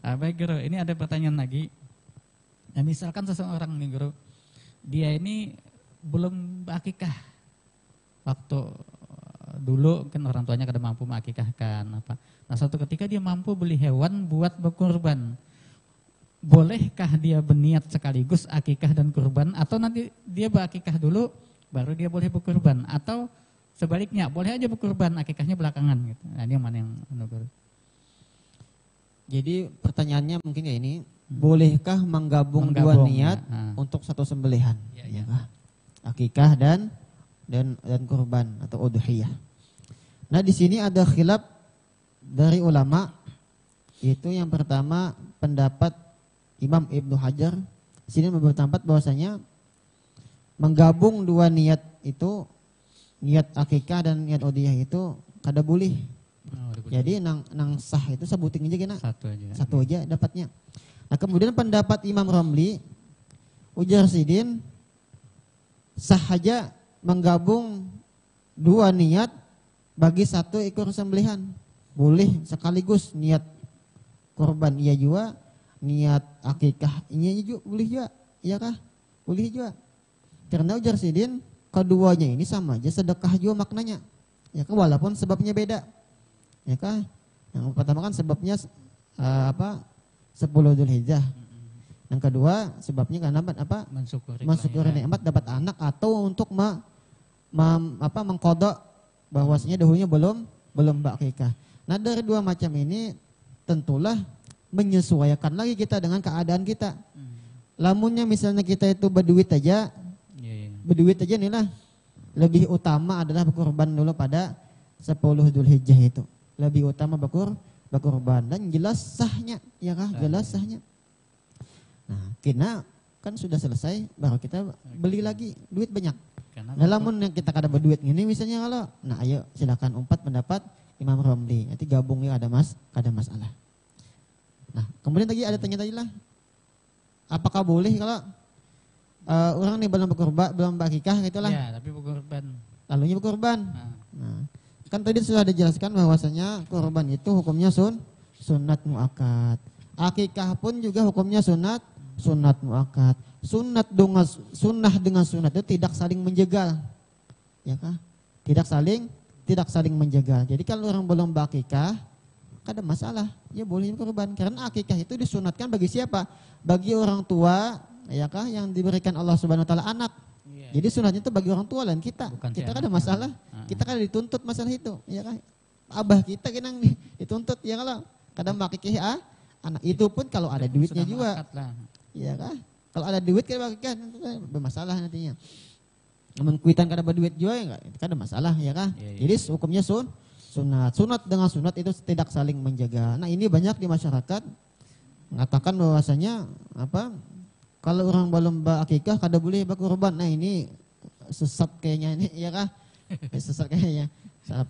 Nah, baik Guru, ini ada pertanyaan lagi. Nah, misalkan seseorang nih Guru, dia ini belum akikah. Waktu dulu kan orang tuanya kada mampu mengakikahkan apa. Nah, suatu ketika dia mampu beli hewan buat berkurban. Bolehkah dia berniat sekaligus akikah dan kurban atau nanti dia berakikah dulu baru dia boleh berkurban atau sebaliknya boleh aja berkurban akikahnya belakangan gitu. Nah, ini yang mana yang menurut?
Jadi pertanyaannya mungkin kayak ini, bolehkah menggabung dua niat untuk satu sembelihan?
Iya.
Akikah dan kurban atau udhiyah. Nah, di sini ada khilaf dari ulama, yaitu yang pertama pendapat Imam Ibnu Hajar sini berpendapat bahwasanya menggabung dua niat itu, niat akikah dan niat udhiyah itu kada boleh. Jadi nang sah itu sebutin aja kena. Satu aja dapatnya. Nah, kemudian pendapat Imam Romli ujar sidin sah aja menggabung dua niat bagi satu ekor sembelihan. Boleh sekaligus niat korban iya juga, niat akikah ini juga boleh juga, iya kah? Boleh juga. Karena ujar sidin keduanya ini sama aja sedekah juga maknanya. Ya kan, walaupun sebabnya beda. Ya kan? Yang pertama kan sebabnya 10 Dzulhijjah. Yang kedua sebabnya karena apa? Mensyukuri nikmat dapat anak atau untuk mengkodok bahwasanya dahulunya belum akikah. Nah, dari dua macam ini tentulah menyesuaikan lagi kita dengan keadaan kita. Lamunnya misalnya kita itu berduit aja nih lah. Lebih utama adalah berkorban dulu pada 10 Dzulhijjah itu. Lebih utama berkorban dan jelas sahnya, ya kah? Jelas sahnya. Nah, kena kan sudah selesai baru kita beli lagi duit banyak. Nah, lamun yang kita kada berduit ini misalnya kalau, nah ayo silakan umpat pendapat Imam Romli. Nanti gabungnya kada masalah. Nah, kemudian tadi ada tanya tadi lah. Apakah boleh kalau orang nih belum berkorban, belum berakikah gitulah.
Ya, tapi berkorban.
Lalunya berkorban. Nah, kan tadi sudah dijelaskan bahwasanya korban itu hukumnya sunat muakkad. Akikah pun juga hukumnya sunat muakkad. Sunnah dengan sunat itu tidak saling menjegal. Ya kah? Tidak saling menjegal. Jadi kalau orang belum berakikah, kada masalah, ya boleh berkorban. Karena akikah itu disunatkan bagi siapa? Bagi orang tua, ya kah, yang diberikan Allah Subhanahu wa taala anak. Jadi sunatnya itu bagi orang tua dan kita. Kita kada masalah. Kita kada dituntut masalah itu, ya kah? Abah kita kenang dituntut ya kalau kada makikih anak itu pun kalau ada duitnya juga. Ya kah? Kalau ada duit kada makikih bermasalah nantinya. Namun kuitan kada berduit juga ya enggak, kada masalah ya kah? Jadi hukumnya sunat dengan sunat itu tidak saling menjaga. Nah, ini banyak di masyarakat mengatakan bahwasanya kalau orang belum berakikah kada boleh berkorban. Nah, ini sesat kayaknya ini ya kah? Sesat kayaknya. Salah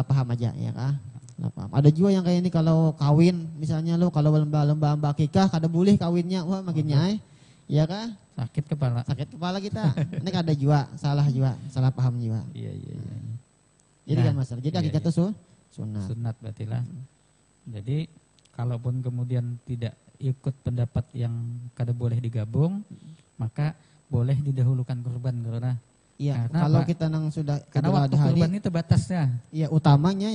paham aja ya kah? Salah paham. Ada juga yang kayak ini kalau kawin misalnya lo kalau belum berakikah kada boleh kawinnya. Wah, makinnya ya kah? Sakit kepala kita. Ini kada juga, salah paham juga.
Iya.
Jadi kan masalah. Jadi akikah itu sunat.
Sunat berarti lah. Jadi kalaupun kemudian tidak ikut pendapat yang kada boleh digabung, maka boleh didahulukan kurban karena
iya, kalau kita nang sudah
karena waktu kurban itu batasnya.
Iya, utamanya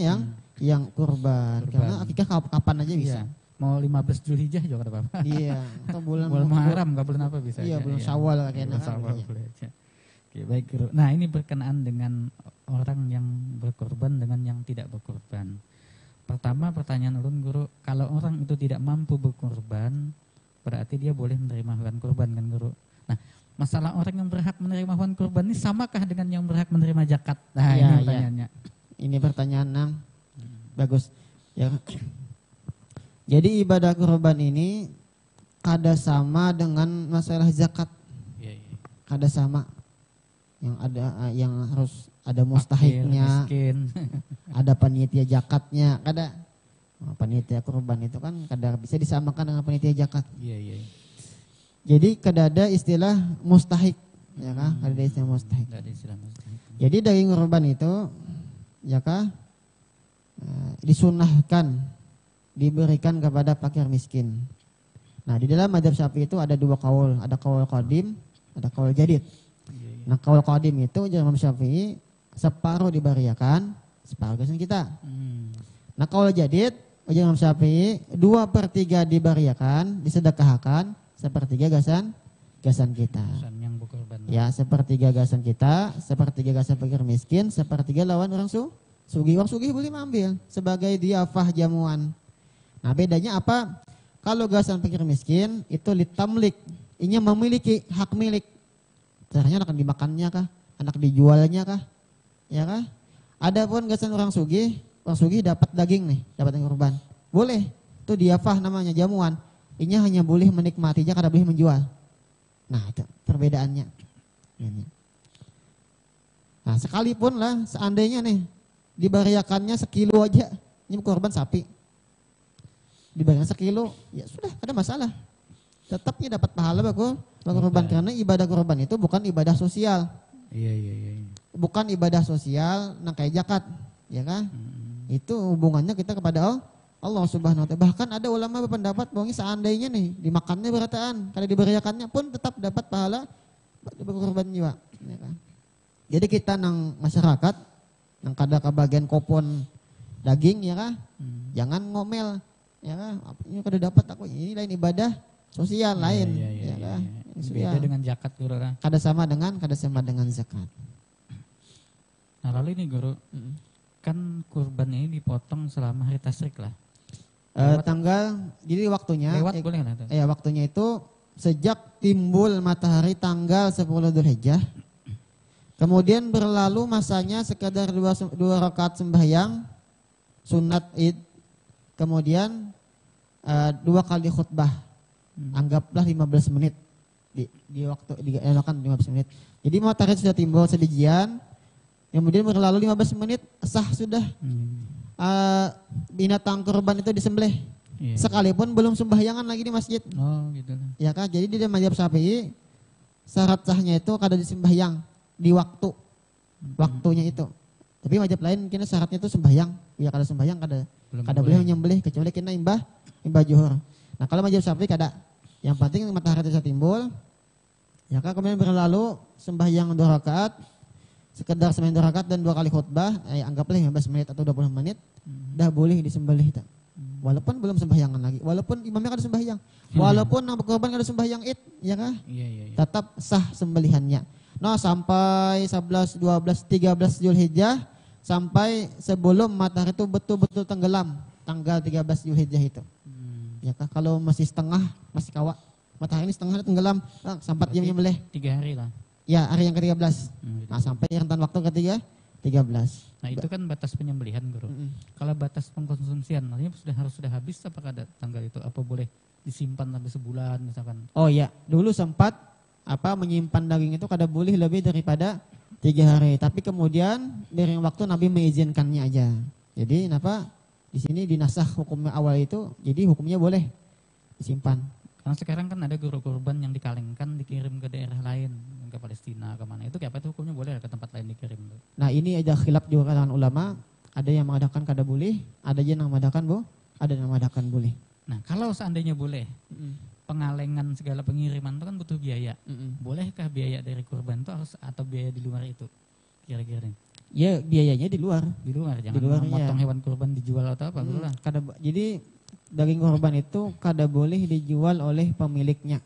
yang kurban. Karena akikah kapan aja bisa.
Iya. Mau 15 Dzulhijjah juga kada apa-apa.
Iya, atau bulan
Muharram enggak bulan apa bisa.
Iya, bulan Syawal kayaknya.
Syawal boleh aja. Oke, baik Guru. Nah, ini berkenaan dengan orang yang berkorban dengan yang tidak berkorban. Pertama pertanyaan ulun Guru, kalau orang itu tidak mampu berkorban, berarti dia boleh menerima hewan kurban kan Guru. Nah, masalah orang yang berhak menerima hewan kurban ini samakah dengan yang berhak menerima zakat? Nah, ini pertanyaannya.
Ini pertanyaan yang bagus. Ya. Jadi ibadah kurban ini kada sama dengan masalah zakat. Kada sama. Yang harus ada mustahiknya, ada panitia zakatnya, kada. Panitia kurban itu kan kada bisa disamakan dengan panitia zakat.
Iya.
Jadi kada ada istilah mustahik, ya kah? Kada ada istilah mustahik. Jadi daging kurban itu, ya kah? Disunahkan diberikan kepada fakir miskin. Nah, di dalam mazhab Syafi'i itu ada dua kaul, ada kaul qadim, ada kaul jadid. Nah, kaul qadim itu Imam Syafi'i separuh diberiakan, separuh gasan kita. Nah, kaul jadid Imam Syafi'i 2/3 diberiakan, disedekahkan, 1/3 gasan kita.
Gasan yang berkorban.
Ya, 1/3 gasan kita, 1/3 gasan fakir miskin, 1/3 lawan orang sugih. Orang sugih boleh mengambil sebagai diafah jamuan. Nah, bedanya apa? Kalau gasan fakir miskin itu litamlik, ini memiliki hak milik. Caranya anak dimakannya kah? Anak dijualnya kah? Ya kah? Adapun gasan orang sugih dapat daging nih, dapat daging kurban. Boleh. Itu diafah namanya jamuan. Ini hanya boleh menikmatinya, kada boleh menjual. Nah, itu perbedaannya. Nah, sekalipun lah seandainya nih diberiakannya 1 kilo aja, ini kurban sapi. Diberikan 1 kilo, ya sudah, ada masalah. Tetapnya dapat pahala bagus kurban karena ibadah kurban itu bukan ibadah sosial.
Iya.
Bukan ibadah sosial nang kayak zakat, ya kan? Itu hubungannya kita kepada Allah Subhanahu wa taala. Bahkan ada ulama berpendapat bahwa seandainya nih dimakannya berataan, kalau diberiakannya pun tetap dapat pahala berkorban jiwa, ya kan? Jadi kita nang masyarakat nang kada kebagian kopon daging, ya kan? Jangan ngomel, ya kan? Ini kada dapat aku, ini lain ibadah sosial lain, ya kan?
Beda dengan zakat Guru kan?
Kada sama dengan zakat.
Nah, lalu ini Guru, kan kurban ini dipotong selama hari tasyrik lah.
Jadi waktunya
lewat boleh nggak?
Waktunya itu sejak timbul matahari tanggal 10 Dzulhijjah. Kemudian berlalu masanya sekadar 2 rakaat sembahyang sunat Id. Kemudian 2 kali khutbah. Anggaplah 15 menit. Di waktu dielokkan 15 menit. Jadi matahari sudah timbul sedijian. Kemudian berlalu 15 menit sah sudah. Binatang kurban itu disembelih. Sekalipun belum sembahyangan lagi di masjid.
Oh, gitu.
Ya kan? Jadi di mazhab Syafi'i syarat sahnya itu kada disembahyan di waktunya itu. Tapi mazhab lain kena syaratnya itu sembahyang. Ya kada sembahyang kada boleh menyembelih kecuali kena imbah zuhur. Nah, kalau mazhab Syafi'i kada. Yang penting matahari sudah timbul. Ya kan? Kemudian berlalu sembahyang 2 rakaat. Sekedar sembahyang 2 rakaat dan 2 kali khutbah, anggaplah 15 menit atau 20 menit, dah boleh disembelih. Walaupun belum sembahyangan lagi, walaupun imamnya kada sembahyang, walaupun yang berkorban kada sembahyang Id, ya kah?
Iya.
Tetap sah sembelihannya. Nah, sampai 11, 12, 13 Dzulhijjah, sampai sebelum matahari itu betul-betul tenggelam, tanggal 13 Dzulhijjah itu. Ya kah? Kalau masih setengah, masih kawak, matahari ini setengah tenggelam, sempat dia menyembelih.
3 hari lah.
Ya, hari yang ke-13. Nah, sampai rentan waktu ketiga 13.
Nah, itu kan batas penyembelihan, Guru. Kalau batas pengkonsumsian, artinya sudah habis apakah ada tanggal itu? Apa boleh disimpan sampai sebulan misalkan? Oh
ya, dulu sempat menyimpan daging itu kada boleh lebih daripada 3 hari. Tapi kemudian dari waktu Nabi mengizinkannya aja. Jadi kenapa di sini dinasah hukumnya awal itu, jadi hukumnya boleh disimpan.
Karena sekarang kan ada guru kurban yang dikalengkan dikirim ke daerah lain, ke Palestina, kemana itu kayak apa itu hukumnya boleh ke tempat lain dikirim?
Nah, ini ada khilaf juga kalangan ulama, ada yang mengadakan kada boleh, ada yang mengadakan ada yang mengadakan boleh.
Nah, kalau seandainya boleh, pengalengan segala pengiriman itu kan butuh biaya. Bolehkah biaya dari kurban itu harus atau biaya di luar itu? Kira-kira?
Ya, biayanya di luar.
Di luar, jangan
di luar,
memotong hewan kurban dijual atau apa dulu lah.
Jadi daging kurban itu kada boleh dijual oleh pemiliknya.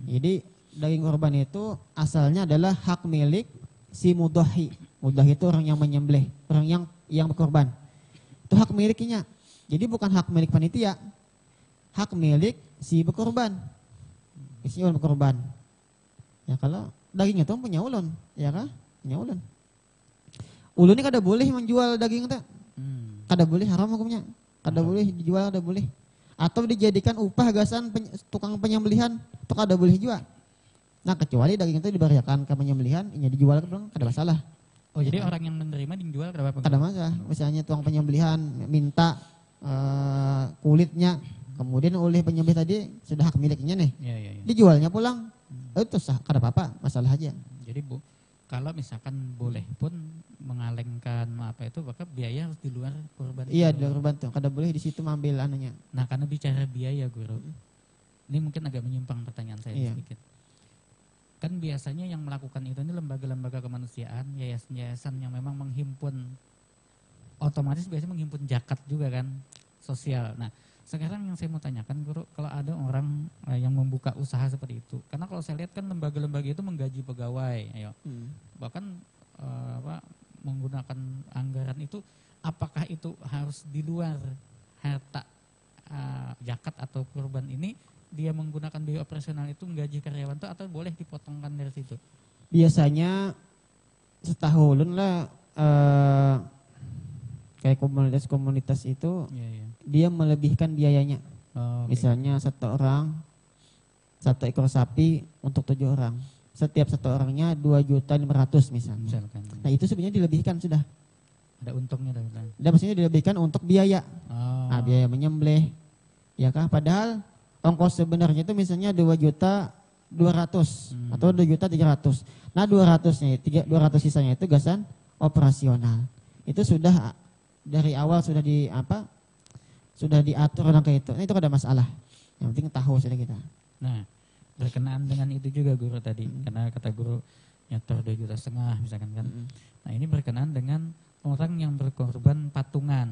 Jadi daging kurban itu asalnya adalah hak milik si mudhahi. Mudhahi itu orang yang menyembelih, orang yang berkorban. Itu hak miliknya. Jadi bukan hak milik panitia. Hak milik si berkorban. Si ulun berkorban. Ya kalau dagingnya itu punya ulun, ya kan? Punya ulun. Ulun ini kada boleh menjual daging itu. Kada boleh, haram hukumnya. Kada boleh dijual, kada boleh. Atau dijadikan upah gasan tukang penyembelihan, itu kada boleh juga. Nah kecuali daging itu diberikan ke penyembelihan, ini dijual ke belakang, kada masalah.
Oh jadi orang yang menerima dijual kada apa-apa?
Kada masalah. Misalnya tukang penyembelihan minta kulitnya, kemudian oleh penyembelih tadi sudah hak miliknya nih, dijualnya pulang, itu sah, kada apa-apa, masalah aja.
Jadi kalau misalkan boleh pun mengalengkan apa itu, maka biaya harus di luar kurban.
Iya, di luar kurban tuh. Kada boleh di situ mengambil anunya.
Nah, karena bicara biaya, Guru. Ini mungkin agak menyimpang pertanyaan saya sedikit. Kan biasanya yang melakukan itu ini lembaga-lembaga kemanusiaan, yayasan-yayasan yang memang menghimpun, otomatis biasanya menghimpun zakat juga kan, sosial. Nah, sekarang yang saya mau tanyakan, Guru, kalau ada orang yang membuka usaha seperti itu, karena kalau saya lihat kan lembaga-lembaga itu menggaji pegawai, bahkan menggunakan anggaran itu, apakah itu harus di luar harta zakat atau kurban ini, dia menggunakan biaya operasional itu menggaji karyawan itu, atau boleh dipotongkan dari situ? Biasanya
setahu ulun lah kayak komunitas-komunitas itu dia melebihkan biayanya. Misalnya satu ekor sapi untuk 7 orang. Setiap satu orangnya 2.500.000 misalnya. Nah itu sebenarnya dilebihkan sudah.
Ada untungnya dah.
Dan maksudnya dilebihkan untuk biaya. Nah, biaya menyembelih. Ya kah? Padahal ongkos sebenarnya itu misalnya 2.200.000 atau 2.300.000. Nah 200 sisanya itu gasan operasional. Itu sudah dari awal sudah diatur orang kayak itu. Nah, itu ada masalah. Yang penting tahu sudah kita.
Nah, berkenaan dengan itu juga Guru tadi, karena kata Guru nyetor 2,5 juta misalkan kan. Nah, ini berkenaan dengan orang yang berkorban patungan.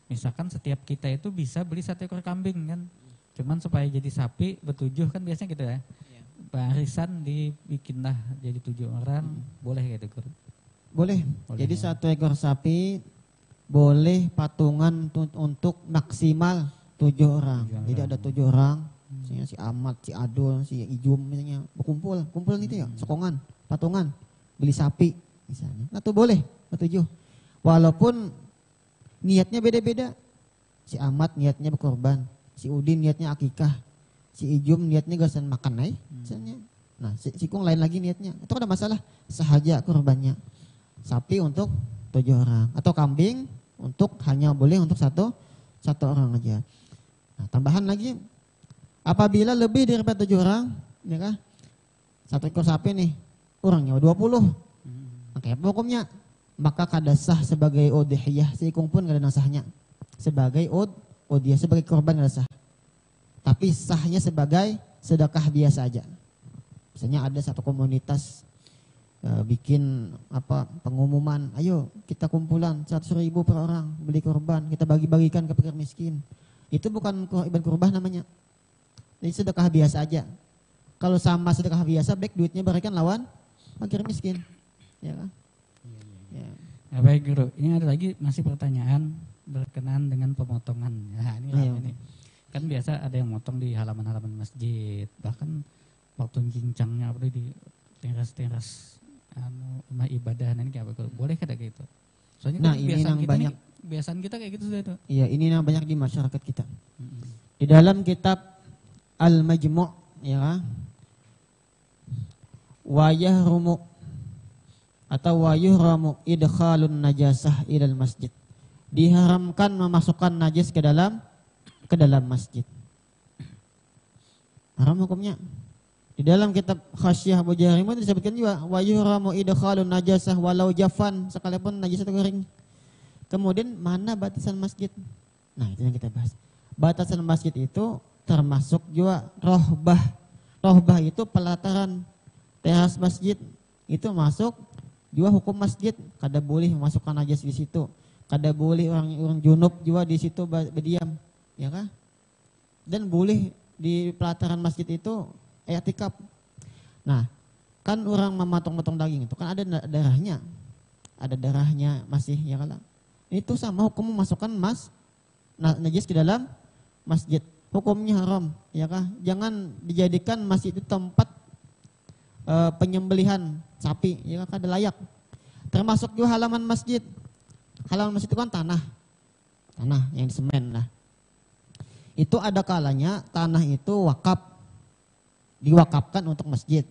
Misalkan setiap kita itu bisa beli 1 ekor kambing kan. Cuman supaya jadi sapi ber-7 kan biasanya gitu ya. Barisan dibikinlah jadi 7 orang, boleh gitu Guru?
Boleh. Jadi 1 ekor sapi boleh patungan untuk maksimal 7 orang. Jadi ada 7 orang, misalnya si Ahmad, si Adul, si Ijum misalnya berkumpul itu ya, sokongan, patungan, beli sapi misalnya. Nah itu boleh, 7. Walaupun niatnya beda-beda. Si Ahmad niatnya berkorban, si Udin niatnya akikah, si Ijum niatnya gasan makan misalnya. Nah si Kung lain lagi niatnya. Itu ada masalah, sahaja korbannya. Sapi untuk 7 orang atau kambing untuk hanya boleh untuk satu orang aja. Nah, tambahan lagi, apabila lebih daripada 7 orang, ya kah? 1 ekor sapi nih, orangnya 20. Oke, hukumnya maka kada sah sebagai udhiyah, si Kung pun kada sahnya. Sebagai udhiyah, sebagai korban kada sah. Tapi sahnya sebagai sedekah biasa aja. Misalnya ada satu komunitas bikin pengumuman, ayo kita kumpulan 100.000 per orang beli korban, kita bagi-bagikan ke fakir miskin. Itu bukan ibadah kurban namanya. Jadi sedekah biasa aja. Kalau sama sedekah biasa, baik duitnya berikan lawan fakir miskin. Ya kan?
Nah, baik Guru, ini ada lagi masih pertanyaan berkenaan dengan pemotongan. Nah, ini kan biasa ada yang motong di halaman-halaman masjid, bahkan waktu cincangnya di teras-teras rumah ibadah, ini kayak apa? Boleh kada gitu? Soalnya
ini yang banyak
kebiasaan kita kayak gitu sudah itu.
Iya, ini yang banyak di masyarakat kita. Di dalam kitab Al-Majmu' ya, wa yahrumu atau wa yuhramu idkhalun najasah ilal masjid. Diharamkan memasukkan najis ke dalam masjid. Haram hukumnya. Di dalam kitab Khasyah Abu Jahrim itu disebutkan juga wa yuhramu idkhalun najasah walau jafan, sekalipun najis itu kering. Kemudian mana batasan masjid? Nah, itu yang kita bahas. Batasan masjid itu termasuk juga rohbah. Rohbah itu pelataran teras masjid, itu masuk juga hukum masjid. Kada boleh memasukkan najis di situ. Kada boleh orang junub juga di situ berdiam, ya kan? Dan boleh di pelataran masjid itu i'tikaf. Nah, kan orang memotong-motong daging itu kan ada darahnya. Ada darahnya masih ya kan. Itu sama hukum memasukkan najis ke dalam masjid. Hukumnya haram, ya kah? Jangan dijadikan masjid itu tempat penyembelihan sapi, ya kah? Kada layak. Termasuk juga halaman masjid. Halaman masjid itu kan tanah yang semen lah. Itu ada kalanya tanah itu diwakafkan untuk masjid.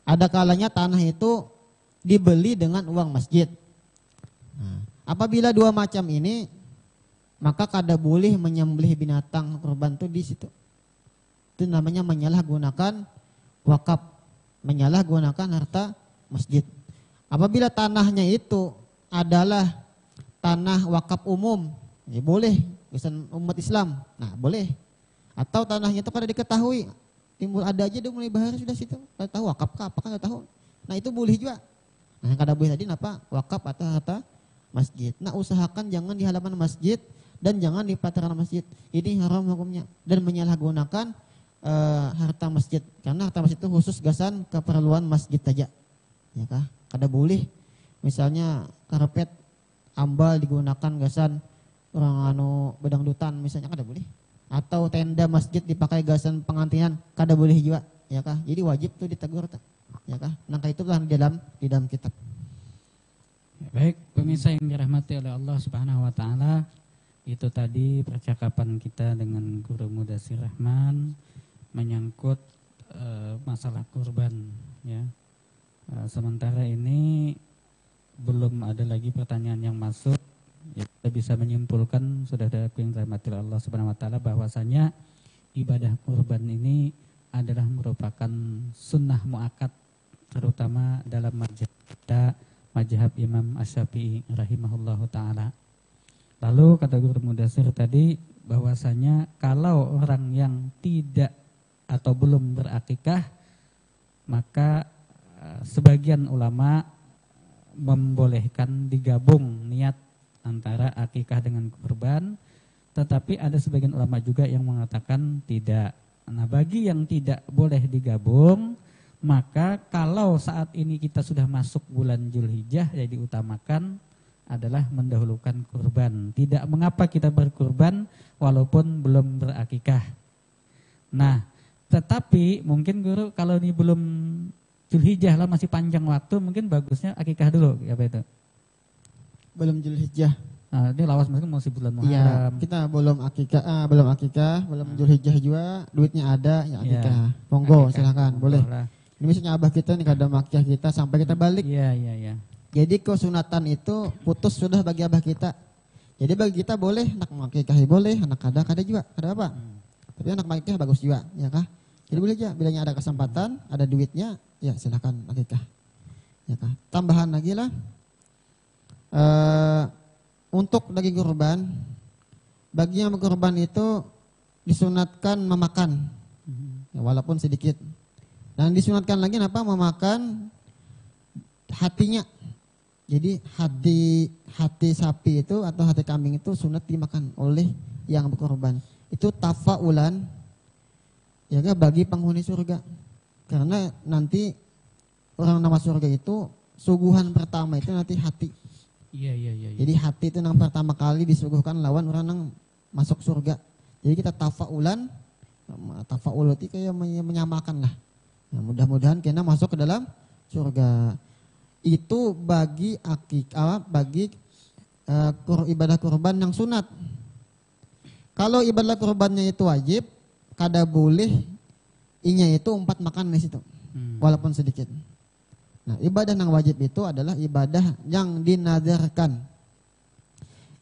Ada kalanya tanah itu dibeli dengan uang masjid. Nah, apabila dua macam ini, maka kada boleh menyembelih binatang kurban itu di situ. Itu namanya menyalahgunakan wakaf, menyalahgunakan harta masjid. Apabila tanahnya itu adalah tanah wakaf umum, ya boleh, bisa umat Islam. Nah, boleh. Atau tanahnya itu kada diketahui, timbul ada aja dia mulai bahar sudah situ. Kada tahu wakaf kah apakah kada tahu. Nah, itu boleh juga. Nah, yang kada boleh tadi apa? Wakaf atau harta masjid. Nah, usahakan jangan di halaman masjid dan jangan di pelataran masjid. Ini haram hukumnya dan menyalahgunakan harta masjid. Karena harta masjid itu khusus gasan keperluan masjid saja. Ya kah? Kada boleh misalnya karpet ambal digunakan gasan orang bedangdutan misalnya, kada boleh. Atau tenda masjid dipakai gasan pengantinan, kada boleh juga, ya kah? Jadi wajib tuh ditegur, ya kah? Nangka itu lah di dalam kitab.
Baik, pemirsa yang dirahmati oleh Allah Subhanahu wa taala, itu tadi percakapan kita dengan Guru Mudasir Rahman menyangkut masalah kurban, ya. Sementara ini belum ada lagi pertanyaan yang masuk. Ya, kita bisa menyimpulkan saudara-saudaraku yang dirahmati Allah Subhanahu wa taala bahwasanya ibadah kurban ini adalah merupakan sunnah muakkad, terutama dalam mazhab Imam Asy-Syafi'i rahimahullahu taala. Lalu kata Guru Mudasir tadi bahwasanya kalau orang yang tidak atau belum berakikah, maka sebagian ulama membolehkan digabung niat antara akikah dengan kurban, tetapi ada sebagian ulama juga yang mengatakan tidak. Nah, bagi yang tidak boleh digabung, maka kalau saat ini kita sudah masuk bulan Dzulhijjah, ya diutamakan adalah mendahulukan kurban. Tidak mengapa kita berkurban walaupun belum berakikah. Nah, tetapi mungkin Guru kalau ini belum Dzulhijjah lah, masih panjang waktu, mungkin bagusnya akikah dulu, apa itu?
Belum Dzulhijjah.
Nah, ini lawas masih bulan Muharram.
Iya, kita belum akikah, belum Dzulhijjah juga, duitnya ada, ya akikah. Ya, monggo silakan, boleh. Ini misalnya abah kita nih kada akikah kita sampai kita balik.
Iya.
Jadi kesunatan itu putus sudah bagi abah kita. Jadi bagi kita boleh anak akikahi boleh, anak kada juga, kada apa. Tapi anak akikah bagus juga, ya kah? Jadi boleh aja, bilanya ada kesempatan, ada duitnya, ya silakan akikah. Ya kah? Tambahan lagi lah. Untuk daging kurban, bagi yang berkurban itu disunatkan memakan, ya, walaupun sedikit. Dan disunatkan lagi apa? Memakan hatinya. Jadi hati sapi itu atau hati kambing itu sunat dimakan oleh yang berkorban. Itu tafaulan, ya bagi penghuni surga. Karena nanti orang nama surga itu suguhan pertama itu nanti hati.
Iya.
Jadi hati itu yang pertama kali disuguhkan lawan orang yang masuk surga. Jadi kita tafaulan, tafaul itu kayak menyamakan lah. Ya, mudah-mudahan kita masuk ke dalam surga. Itu bagi akikah, bagi ibadah kurban yang sunat. Kalau ibadah kurbannya itu wajib, kada boleh inya itu 4 makan di situ, walaupun sedikit. Nah, ibadah yang wajib itu adalah ibadah yang dinazarkan.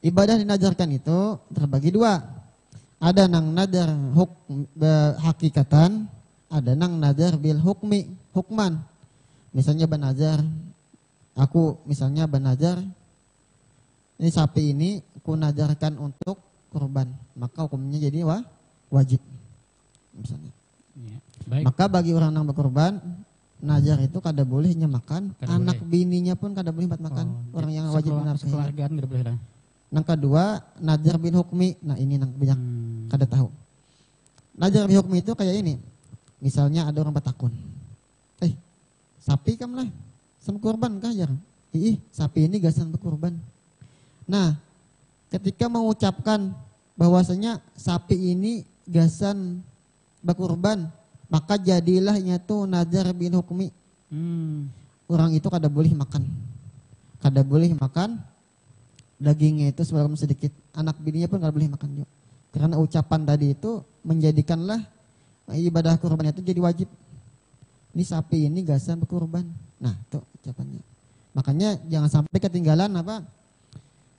Ibadah dinazarkan itu terbagi 2. Ada nang nazar hakikatan, ada nang nazar bil hukman. Misalnya benazar, aku misalnya benazar, ini sapi ini aku nazarkan untuk kurban, maka hukumnya jadi wajib. Misalnya.
Ya, baik.
Maka bagi orang yang berkurban, nazar itu kada bolehnya makan,
kada
anak
boleh.
bininya pun kada boleh makan. Orang yang wajib menafkahi.
Sekeluargaan kada boleh lah.
Yang kedua, nazar bin hukmi. Nah, ini yang banyak kada tahu. Nazar bin hukmi itu kayak ini. Misalnya ada orang bertakun. Sapi kam lah, sam kurban kah jar? Sapi ini gasan berkurban. Nah, ketika mengucapkan bahwasanya sapi ini gasan berkurban, maka jadilah nyatu nazar bin hukmi. Orang itu kada boleh makan. Kada boleh makan dagingnya itu sebelum sedikit. Anak bininya pun kada boleh makan juga. Karena ucapan tadi itu menjadikanlah ibadah kurban itu jadi wajib. Ini sapi ini gasan berkurban. Nah, itu ucapannya. Makanya jangan sampai ketinggalan apa?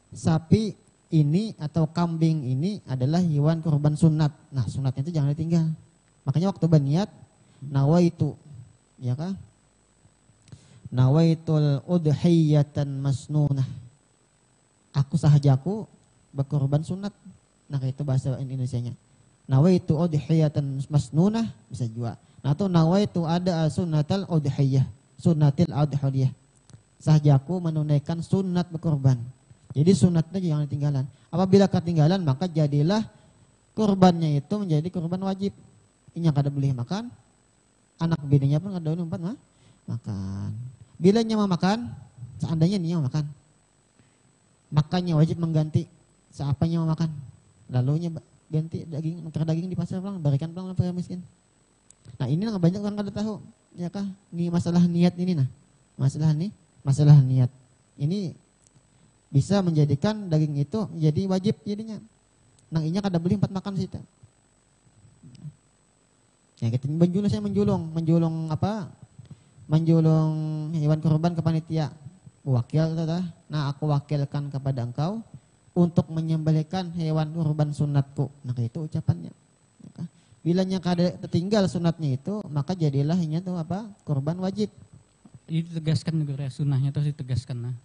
Sapi ini atau kambing ini adalah hewan kurban sunat. Nah, sunatnya itu jangan ditinggal. Makanya waktu berniat nawaitu, ya kan? Nawaitul udhiyatan masnunah. Aku sahajaku berkorban sunat. Nah, itu bahasa Indonesianya. Nawaitu udhiyatan masnunah bisa juga. Nah, itu nawaitu ada sunnatal udhiyah, sunnatil udhiyah. Sahajaku menunaikan sunat berkorban. Jadi sunatnya jangan ketinggalan. Apabila ketinggalan maka jadilah korbannya itu menjadi korban wajib. Ini yang kada boleh makan. Anak bininya pun kada boleh makan. Bila nya mau makan, seandainya dia mau makan, makannya wajib mengganti seapanya mau makan. Lalunya ganti daging, nuker daging di pasar pulang, berikan pulang kepada miskin. Nah, ini nggak banyak orang kada tahu, ya kah? Ini masalah niat ini nah. Masalah niat. Ini bisa menjadikan daging itu menjadi wajib jadinya. Nang inya kada boleh empat makan situ. Ya kita menjulung apa? Menjulung hewan kurban ke panitia. Wakil adalah, nah aku wakilkan kepada engkau untuk menyembelihkan hewan kurban sunatku. Nah itu ucapannya. Bilanya kada tertinggal sunatnya itu, maka jadilah ini tuh apa? Kurban wajib.
Itu tegaskan negara sunnahnya terus ditegaskan nah.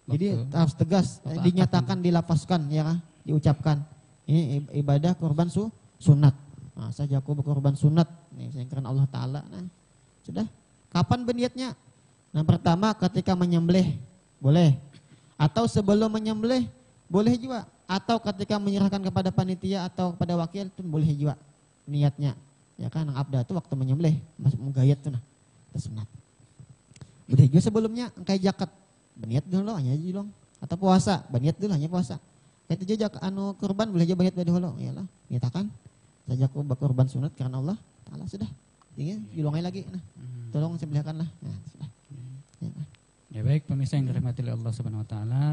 Jadi harus tegas, dinyatakan, dilafazkan, ya kan? Diucapkan. Ini ibadah kurban sunat. Nah, sahajaku berkorban sunat. Nih, saya karena Allah Ta'ala. Nah, sudah. Kapan berniatnya? Nah, pertama ketika menyembelih, boleh. Atau sebelum menyembelih, boleh juga. Atau ketika menyerahkan kepada panitia atau kepada wakil, itu boleh juga niatnya. Ya kan, yang abda itu waktu menyembelih, masuk menggayat tuh nah. Itu sunat. Boleh juga sebelumnya, kayak zakat. Berniat dulu hanya dulu. Atau puasa, berniat dulu hanya puasa. Kayak itu juga kurban boleh juga berniat dulu. Iyalah, nyatakan sajaku berkorban sunat karena Allah Ta'ala sudah. Tinggal dilongai lagi. Nah, tolong sembelihkanlah. Nah, sudah.
Ya baik pemirsa yang dirahmati oleh Allah Subhanahu Wa Taala.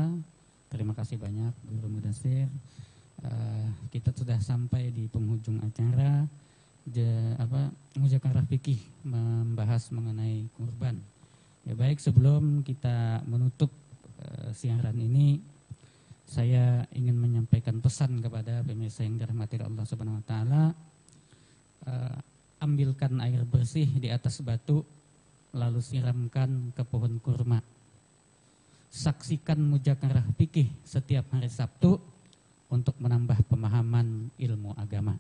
Terima kasih banyak Guru Mudassir. Kita sudah sampai di penghujung acara Muzakarah Fikih membahas mengenai kurban. Ya baik, sebelum kita menutup siaran ini, saya ingin menyampaikan pesan kepada pemirsa yang dirahmati Allah Subhanahu Wa Taala. Ambilkan air bersih di atas batu, lalu siramkan ke pohon kurma. Saksikan Muzakarah Fikih setiap hari Sabtu untuk menambah pemahaman ilmu agama.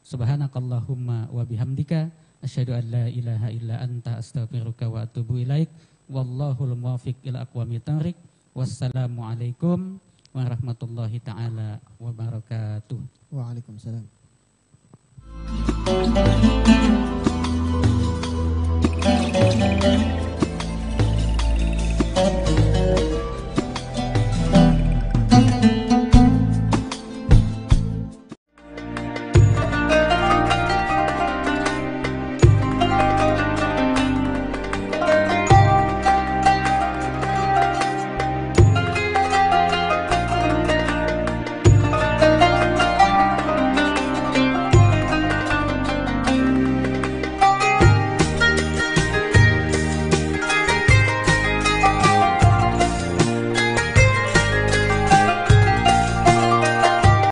Subhanakallahumma wa bihamdika asyhadu an la ilaha illa anta astaghfiruka wa atubu ilaik. Wallahul muwaffiq ila aqwamit thariq. Wassalamualaikum warahmatullahi taala wabarakatuh.
Waalaikumsalam.